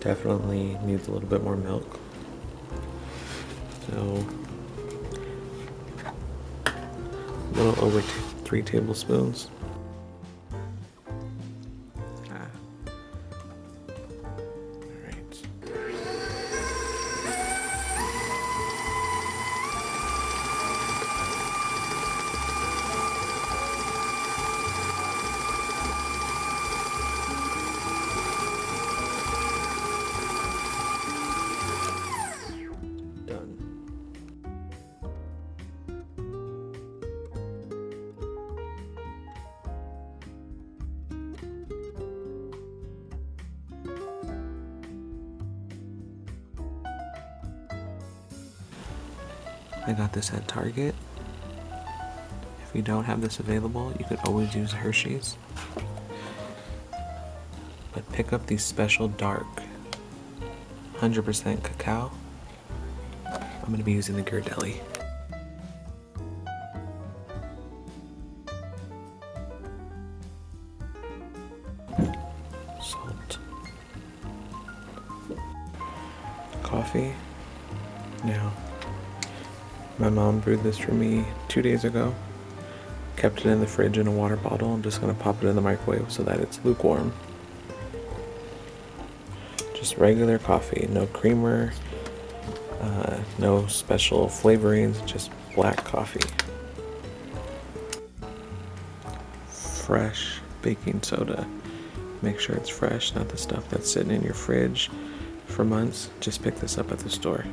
Definitely needs a little bit more milk. So a little over 3 tablespoons. I got this at Target. If you don't have this available, you could always use Hershey's. But pick up these special dark 100% cacao. I'm going to be using the Ghirardelli. Salt. Coffee. Now, my mom brewed this for me 2 days ago. Kept it in the fridge in a water bottle. I'm just going to pop it in the microwave so that it's lukewarm. Just regular coffee, no creamer, no special flavorings, just black coffee. Fresh baking soda. Make sure it's fresh, not the stuff that's sitting in your fridge for months. Just pick this up at the store.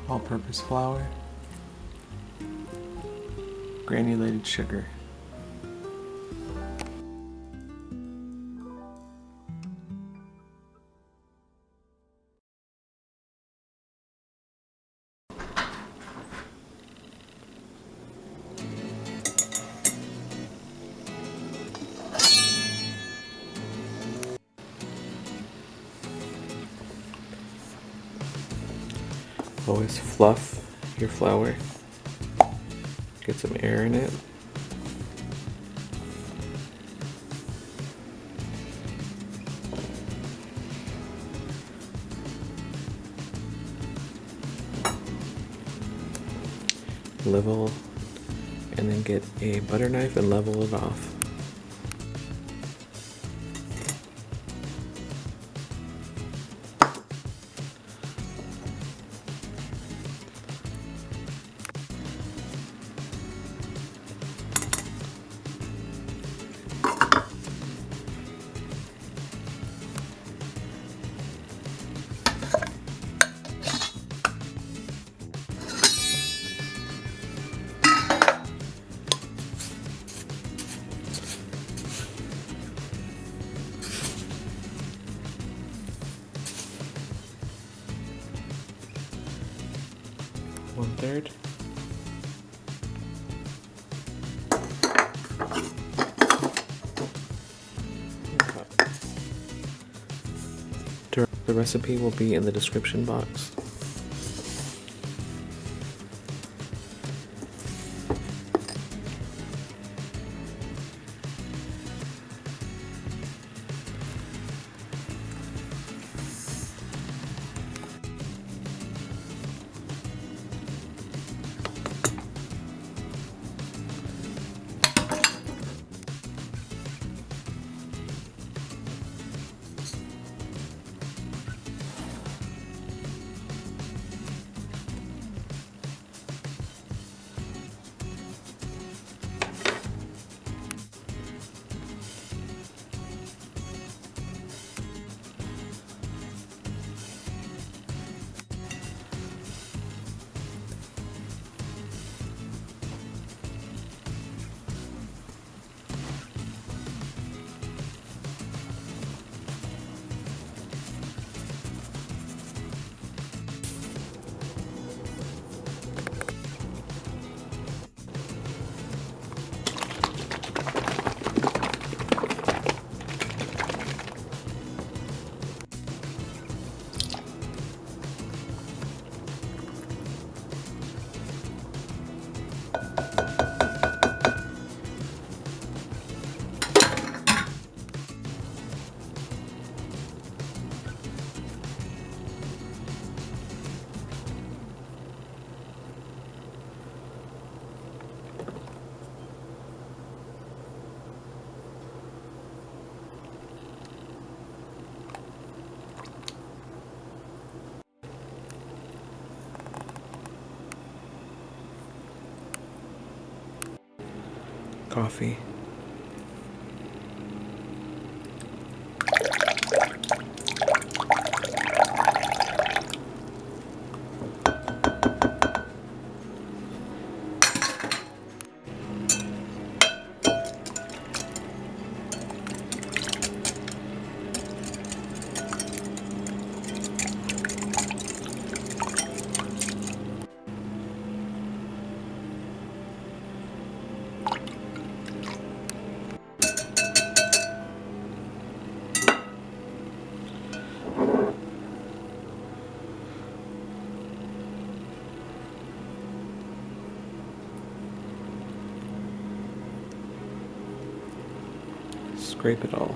All-purpose flour, granulated sugar, always fluff your flour, get some air in it. Level, and then get a butter knife and level it off. One-third. The recipe will be in the description box. coffee. Scrape it all.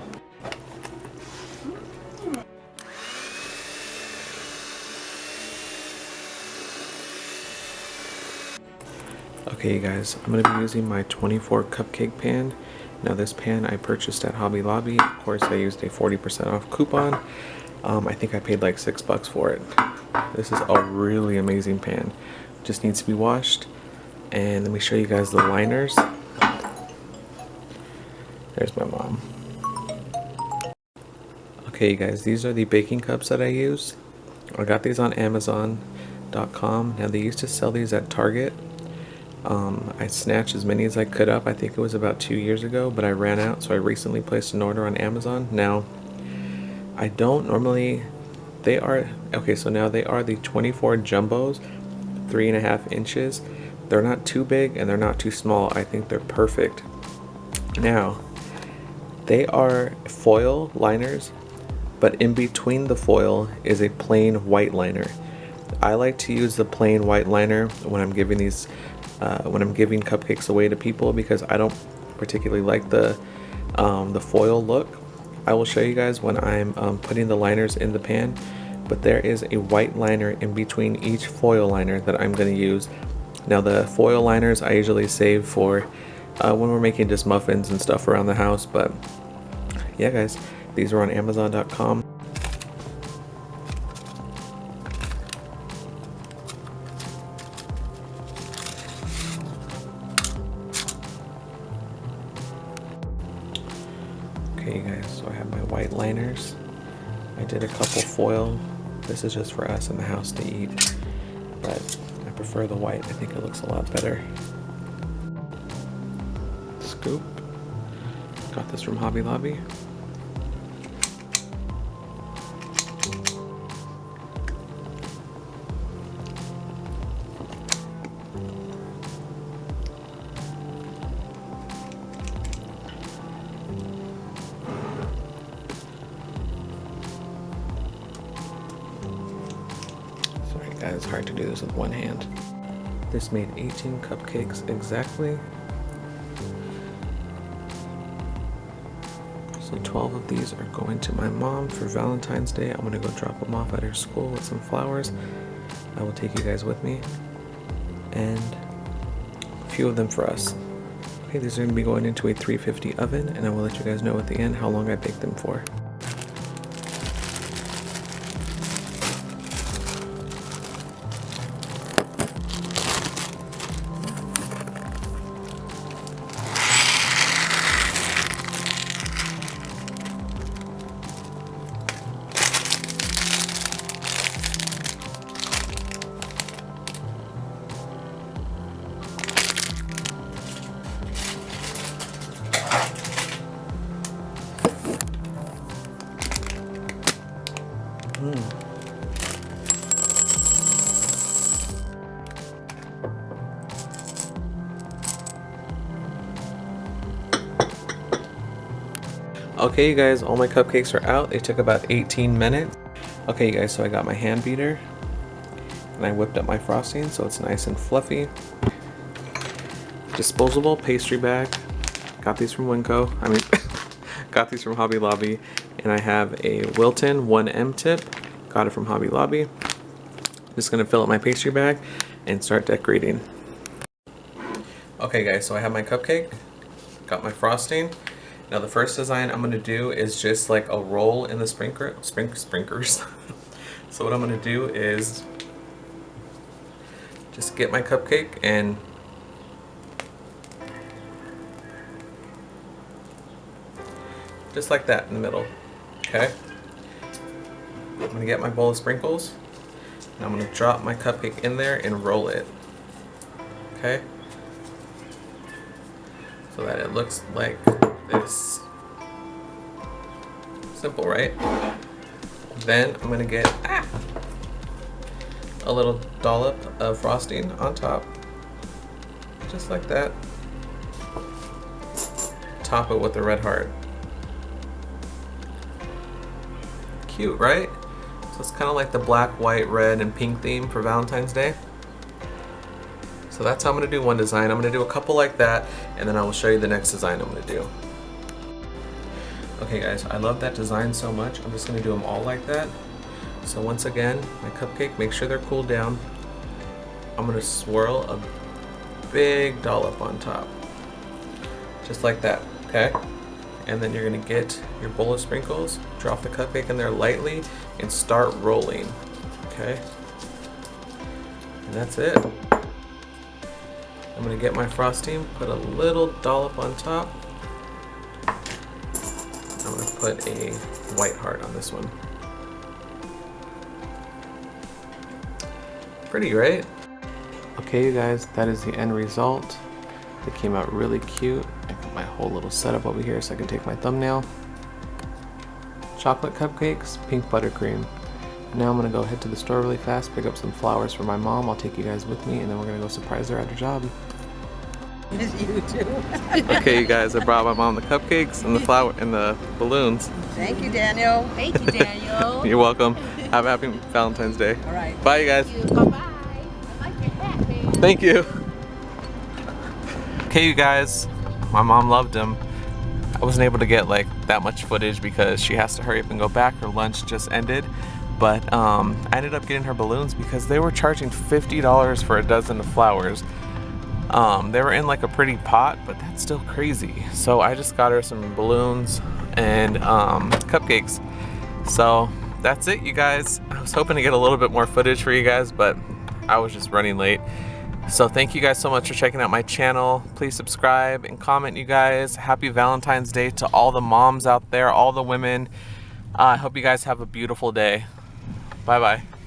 Okay, you guys, I'm going to be using my 24 cupcake pan. Now this pan I purchased at Hobby Lobby. Of course, I used a 40% off coupon. I think I paid like $6 for it. This is a really amazing pan. Just needs to be washed. And let me show you guys the liners. There's my mom. Okay, you guys, these are the baking cups that I use. I got these on Amazon.com. Now they used to sell these at Target. I snatched as many as I could up. I think it was about 2 years ago, but I ran out, so I recently placed an order on Amazon. Now, I don't normally, now they are the 24 jumbos, 3.5 inches. They're not too big and they're not too small. I think they're perfect. Now, they are foil liners, but in between the foil is a plain white liner. I like to use the plain white liner when I'm giving these, when I'm giving cupcakes away to people, because I don't particularly like the foil look. I will show you guys when I'm putting the liners in the pan, but there is a white liner in between each foil liner that I'm going to use. Now the foil liners I usually save for when we're making just muffins and stuff around the house, but yeah guys, these are on Amazon.com. Okay you guys, so I have my white liners. I did a couple foil. This is just for us in the house to eat, but I prefer the white. I think it looks a lot better. Scoop. Got this from Hobby Lobby. Sorry guys, it's hard to do this with one hand. This made 18 cupcakes exactly. So 12 of these are going to my mom for Valentine's Day. I'm gonna go drop them off at her school with some flowers. I will take you guys with me. And a few of them for us. Okay, these are gonna be going into a 350 oven, and I will let you guys know at the end how long I baked them for. Okay you guys, all my cupcakes are out. They took about 18 minutes. Okay you guys, so I got my hand beater and I whipped up my frosting so it's nice and fluffy. Disposable pastry bag. Got these from got these from Hobby Lobby. And I have a Wilton 1M tip. Got it from Hobby Lobby. Just gonna fill up my pastry bag and start decorating. Okay guys, so I have my cupcake. Got my frosting. Now the first design I'm going to do is just like a roll in the sprinklers. So what I'm going to do is just get my cupcake and just like that in the middle. Okay. I'm gonna get my bowl of sprinkles, and I'm gonna drop my cupcake in there and roll it. Okay. So that it looks like this. Simple, right? Then I'm gonna get a little dollop of frosting on top, just like that. Top it with a red heart. Cute, right? So it's kind of like the black, white, red, and pink theme for Valentine's Day. So that's how I'm gonna do one design. I'm gonna do a couple like that, and then I will show you the next design I'm gonna do. Okay guys, I love that design so much. I'm just gonna do them all like that. So once again, my cupcake, make sure they're cooled down. I'm gonna swirl a big dollop on top. Just like that, okay? And then you're gonna get your bowl of sprinkles, drop the cupcake in there lightly, and start rolling, okay? And that's it. I'm gonna get my frosting, put a little dollop on top. I'm gonna put a white heart on this one. Pretty, right? Okay, you guys, that is the end result. It came out really cute. I got my whole little setup over here so I can take my thumbnail. Chocolate cupcakes, pink buttercream. Now I'm gonna go head to the store really fast, pick up some flowers for my mom. I'll take you guys with me, and then we're gonna go surprise her at her job. Yes, you too. Okay, you guys, I brought my mom the cupcakes and the flower and the balloons. Thank you, Daniel. Thank you, Daniel. You're welcome. Have a happy Valentine's Day. All right. Bye, you guys. Bye-bye. I like your hat, babe. Thank you. Okay, you guys, my mom loved them. I wasn't able to get like that much footage because she has to hurry up and go back. Her lunch just ended. But I ended up getting her balloons because they were charging $50 for a dozen of flowers. They were in like a pretty pot, but that's still crazy. So I just got her some balloons and cupcakes. So that's it, you guys. I was hoping to get a little bit more footage for you guys, but I was just running late. So thank you guys so much for checking out my channel. Please subscribe and comment, you guys. Happy Valentine's Day to all the moms out there, all the women. I hope you guys have a beautiful day. Bye-bye.